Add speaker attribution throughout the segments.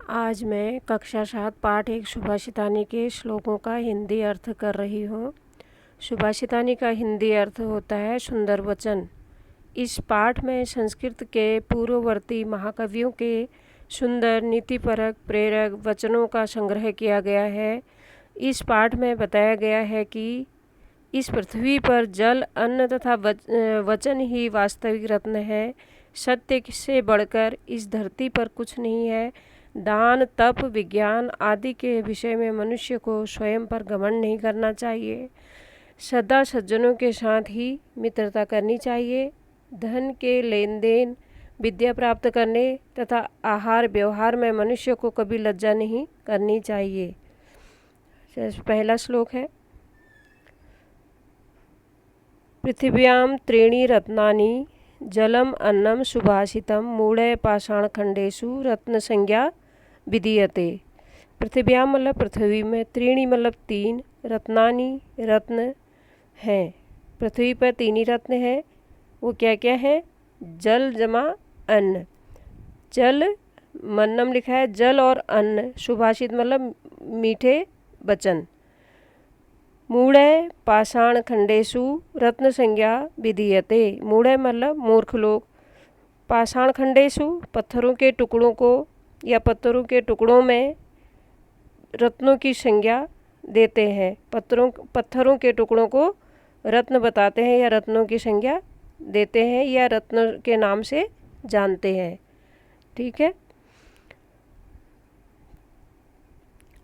Speaker 1: आज मैं कक्षा 7 पाठ 1 सुभाषितानी के श्लोकों का हिंदी अर्थ कर रही हूँ। सुभाषितानी का हिंदी अर्थ होता है सुंदर वचन। इस पाठ में संस्कृत के पूर्ववर्ती महाकवियों के सुंदर नीतिपरक प्रेरक वचनों का संग्रह किया गया है। इस पाठ में बताया गया है कि इस पृथ्वी पर जल, अन्न तथा वचन ही वास्तविक रत्न है। सत्य से बढ़कर इस धरती पर कुछ नहीं है। दान, तप, विज्ञान आदि के विषय में मनुष्य को स्वयं पर घमंड नहीं करना चाहिए। सदा सज्जनों के साथ ही मित्रता करनी चाहिए। धन के लेन देन, विद्या प्राप्त करने तथा आहार व्यवहार में मनुष्य को कभी लज्जा नहीं करनी चाहिए। पहला श्लोक है, पृथिव्यां त्रीणि रत्नानि जलम अन्नम सुभाषितम मूढ़े पाषाणखंडेषु रत्न संज्ञा विधीयते। पृथिव्यां मतलब पृथ्वी में, त्रीणि मतलब 3, रत्नानि रत्न हैं। पृथ्वी पर 3 ही रत्न हैं। वो क्या क्या है? जल जमा अन्न। जल मन्नम लिखा है, जल और अन्न। सुभाषित मतलब मीठे वचन। मूढ़े पाषाण खंडेशु रत्न संज्ञा विधीयते। मूढ़े मतलब मूर्ख लोग। पाषाण खंडेशु पत्थरों के टुकड़ों को या पत्थरों के टुकड़ों में रत्नों की संज्ञा देते हैं। पत्थरों के टुकड़ों को रत्न बताते हैं या रत्नों की संज्ञा देते हैं या रत्न के नाम से जानते हैं। ठीक है।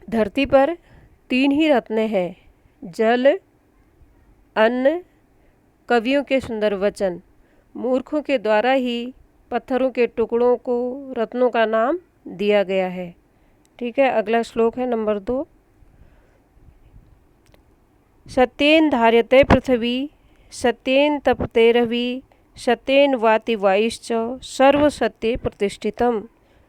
Speaker 1: धरती पर 3 ही रत्न हैं, जल, अन्न, कवियों के सुंदर वचन। मूर्खों के द्वारा ही पत्थरों के टुकड़ों को रत्नों का नाम दिया गया है। ठीक है। अगला श्लोक है नंबर 2। सत्येन धार्यते पृथ्वी सत्येन तपते रवि सत्येन वाति वायुश्च सर्व सत्य प्रतिष्ठितम।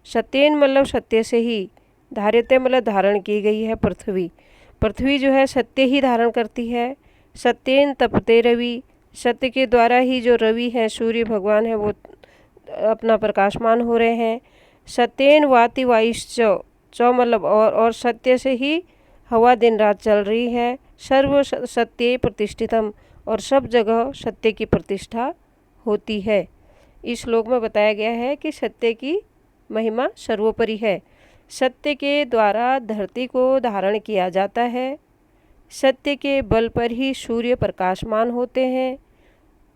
Speaker 1: सत्येन मतलब सत्य से ही, धार्यते मतलब धारण की गई है पृथ्वी। पृथ्वी जो है सत्य ही धारण करती है। सत्येन तपते रवि, सत्य के द्वारा ही जो रवि हैं, सूर्य भगवान है, वो अपना प्रकाशमान हो रहे हैं। सत्येन वाति वायुश्च, चौ मतलब और सत्य से ही हवा दिन रात चल रही है। सर्व सत्य प्रतिष्ठितम, और सब जगह सत्य की प्रतिष्ठा होती है। इस श्लोक में बताया गया है कि सत्य की महिमा सर्वोपरि है। सत्य के द्वारा धरती को धारण किया जाता है। सत्य के बल पर ही सूर्य प्रकाशमान होते हैं।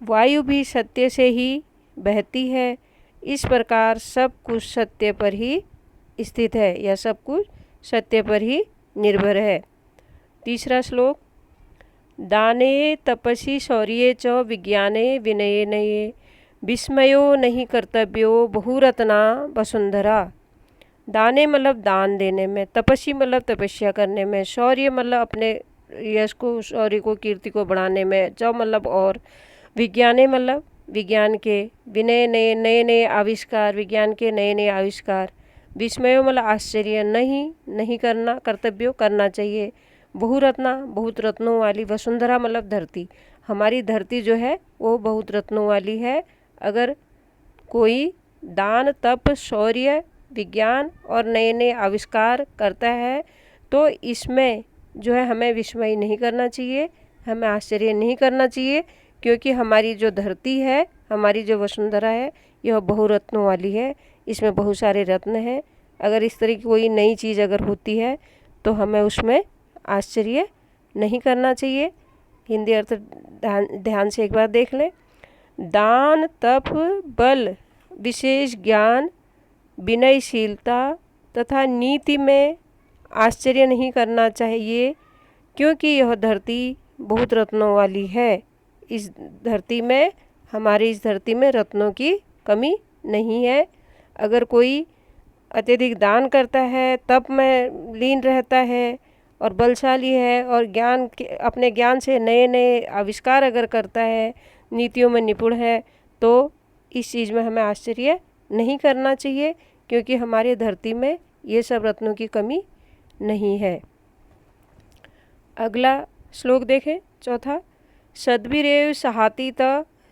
Speaker 1: वायु भी सत्य से ही बहती है। इस प्रकार सब कुछ सत्य पर ही स्थित है या सब कुछ सत्य पर ही निर्भर है। तीसरा श्लोक, दाने तपसि शौर्ये च विज्ञाने विनयने विस्मयो नहीं कर्तव्यो बहुरत्ना वसुंधरा। दाने मतलब दान देने में, तपस्वी मतलब तपस्या करने में, शौर्य मतलब अपने यश को, शौर्य को, कीर्ति को बढ़ाने में, च मतलब और, विज्ञाने मतलब विज्ञान के, विनय नए नए नए आविष्कार, विज्ञान के नए नए आविष्कार, विस्मय मतलब आश्चर्य, नहीं करना, कर्तव्य करना चाहिए, बहुरत्ना बहुत रत्नों वाली, वसुंधरा मतलब धरती। हमारी धरती जो है वो बहुत रत्नों वाली है। अगर कोई दान, तप, शौर्य, विज्ञान और नए नए आविष्कार करता है तो इसमें जो है हमें विस्मय नहीं करना चाहिए, हमें आश्चर्य नहीं करना चाहिए, क्योंकि हमारी जो धरती है, हमारी जो वसुंधरा है, यह बहुरत्नों वाली है। इसमें बहुत सारे रत्न हैं। अगर इस तरह की कोई नई चीज़ अगर होती है तो हमें उसमें आश्चर्य नहीं करना चाहिए। हिंदी अर्थ ध्यान से एक बार देख लें। दान, तप, बल, विशेष ज्ञान, विनयशीलता तथा नीति में आश्चर्य नहीं करना चाहिए, क्योंकि यह धरती बहुत रत्नों वाली है। इस धरती में, हमारी इस धरती में रत्नों की कमी नहीं है। अगर कोई अत्यधिक दान करता है, तप में लीन रहता है और बलशाली है और अपने ज्ञान से नए नए आविष्कार अगर करता है, नीतियों में निपुण है, तो इस चीज़ में हमें आश्चर्य नहीं करना चाहिए, क्योंकि हमारी धरती में ये सब रत्नों की कमी नहीं है। अगला श्लोक देखें, चौथा, सद्भिरेव सहातीत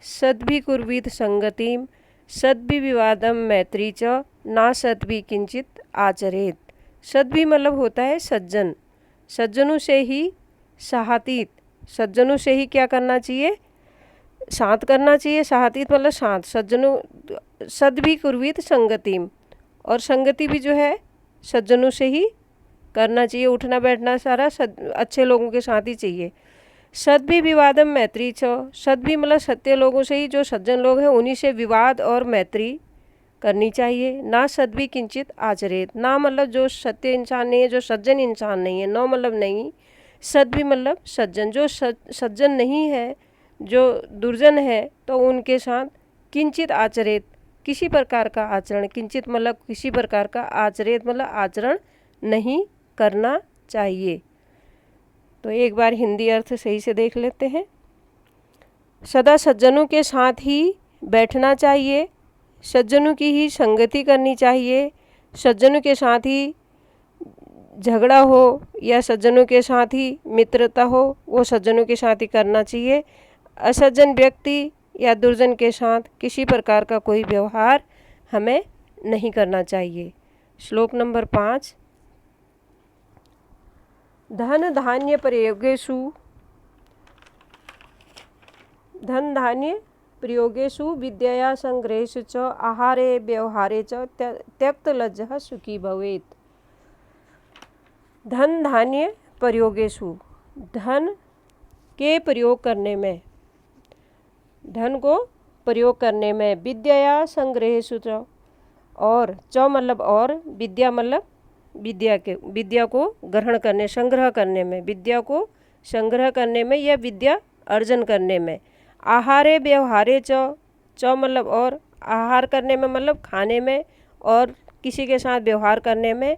Speaker 1: सद्भिकुर्वीत संगतिम सद्भि विवादम मैत्री च ना सद्भि किंचित आचरेत। सद्भि मतलब होता है सज्जन, सज्जनों से ही साहतीत, सज्जनों से ही क्या करना चाहिए, साथ करना चाहिए। साहतीत मतलब साथ, सज्जनों, सद्भि कुर्वीत संगतिम, और संगति भी जो है सज्जनों से ही करना चाहिए। उठना बैठना सारा अच्छे लोगों के साथ ही चाहिए। सद्भि विवादम मैत्री छ, सद्भि मतलब सत्य लोगों से ही, जो सज्जन लोग हैं उन्हीं से विवाद और मैत्री करनी चाहिए। ना सद्भि किंचित आचरेत, ना मतलब जो सत्य इंसान नहीं है, जो सज्जन इंसान नहीं है। नो मतलब नहीं, सद्भि मतलब सज्जन, जो सज्जन नहीं है, जो दुर्जन है, तो उनके साथ किंचित आचरेत, किसी प्रकार का आचरण, किंचित मतलब किसी प्रकार का, आचरेत मतलब आचरण नहीं करना चाहिए। तो एक बार हिंदी अर्थ सही से देख लेते हैं। सदा सज्जनों के साथ ही बैठना चाहिए, सज्जनों की ही संगति करनी चाहिए। सज्जनों के साथ ही झगड़ा हो या सज्जनों के साथ ही मित्रता हो, वो सज्जनों के साथ ही करना चाहिए। असज्जन व्यक्ति या दुर्जन के साथ किसी प्रकार का कोई व्यवहार हमें नहीं करना चाहिए। श्लोक नंबर 5। धन धान्य प्रयोगेषु, धन धान्य प्रयोगेषु विद्यया संग्रहेषु च आहारे व्यवहारे च त्यक्तलज्जः सुखी भवेत्। धन धान्य प्रयोगेषु, धन के प्रयोग करने में, धन को प्रयोग करने में, विद्यया संग्रहेषु च, और च मतलब और, विद्या मतलब विद्या को ग्रहण करने, संग्रह करने में, विद्या को संग्रह करने में या विद्या अर्जन करने में। आहारे व्यवहारे च मतलब और, आहार करने में मतलब खाने में, और किसी के साथ व्यवहार करने में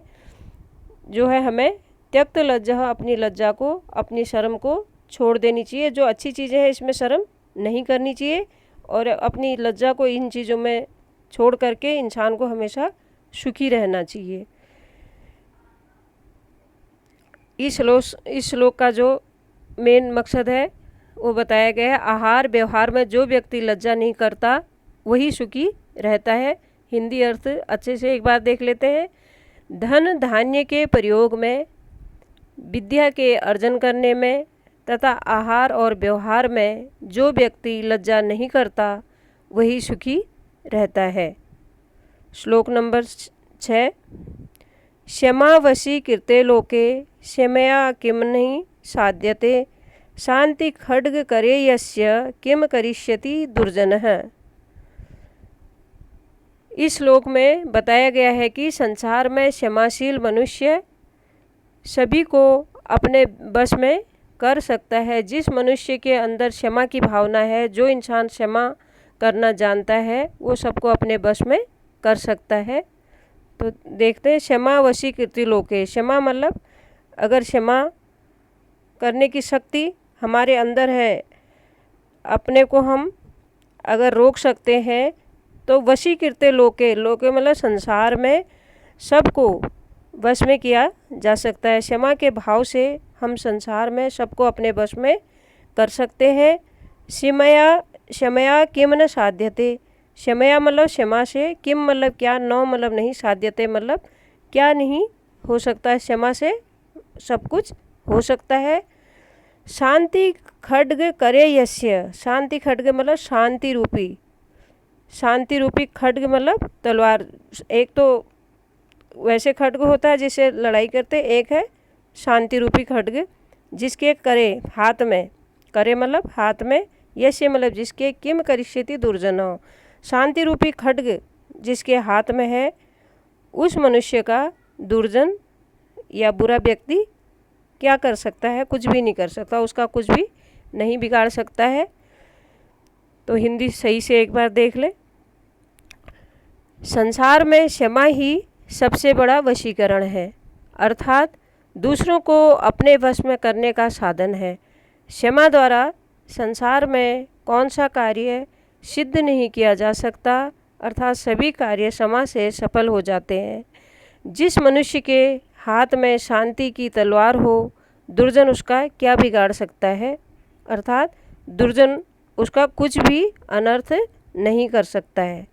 Speaker 1: जो है हमें त्यक्त लज्जा, अपनी लज्जा को, अपनी शर्म को छोड़ देनी चाहिए। जो अच्छी चीज़ें हैं इसमें शर्म नहीं करनी चाहिए, और अपनी लज्जा को इन चीज़ों में छोड़ करके इंसान को हमेशा सुखी रहना चाहिए। इस श्लोक का जो मेन मकसद है वो बताया गया है। आहार व्यवहार में जो व्यक्ति लज्जा नहीं करता वही सुखी रहता है। हिंदी अर्थ अच्छे से एक बार देख लेते हैं। धन धान्य के प्रयोग में, विद्या के अर्जन करने में तथा आहार और व्यवहार में जो व्यक्ति लज्जा नहीं करता वही सुखी रहता है। श्लोक नंबर 6। क्षमावशी कृते लोके क्षमया किम नहीं साध्यते, शांति खड्ग करे यस्य किम करिष्यति दुर्जनः। इस श्लोक में बताया गया है कि संसार में क्षमाशील मनुष्य सभी को अपने बस में कर सकता है। जिस मनुष्य के अंदर क्षमा की भावना है, जो इंसान क्षमा करना जानता है, वो सबको अपने बस में कर सकता है। तो देखते हैं, क्षमा वशी कृति लोके, क्षमा मतलब अगर क्षमा करने की शक्ति हमारे अंदर है, अपने को हम अगर रोक सकते हैं, तो वशी कृते लोके, लोके मतलब संसार में सबको वश में किया जा सकता है। क्षमा के भाव से हम संसार में सबको अपने वश में कर सकते हैं। क्षमया किम न साध्यते, क्षमया मतलब क्षमा से, किम मतलब क्या, न मतलब नहीं, साध्यते मतलब क्या नहीं हो सकता है। क्षमा से सब कुछ हो सकता है। शांति खड्ग करे यस्य, शांति खड्ग मतलब शांति रूपी, शांति रूपी खड्ग मतलब तलवार। एक तो वैसे खड्ग होता है जिससे लड़ाई करते, एक है शांति रूपी खड्ग जिसके करे हाथ में, करे मतलब हाथ में, यस्य मतलब जिसके, किम करिष्यति दुर्जनो, शांति रूपी खड्ग जिसके हाथ में है, उस मनुष्य का दुर्जन या बुरा व्यक्ति क्या कर सकता है? कुछ भी नहीं कर सकता, उसका कुछ भी नहीं बिगाड़ सकता है। तो हिंदी सही से एक बार देख ले। संसार में क्षमा ही सबसे बड़ा वशीकरण है, अर्थात दूसरों को अपने वश में करने का साधन है। क्षमा द्वारा संसार में कौन सा कार्य सिद्ध नहीं किया जा सकता, अर्थात सभी कार्य क्षमा से सफल हो जाते हैं। जिस मनुष्य के हाथ में शांति की तलवार हो, दुर्जन उसका क्या बिगाड़ सकता है, अर्थात दुर्जन उसका कुछ भी अनर्थ नहीं कर सकता है।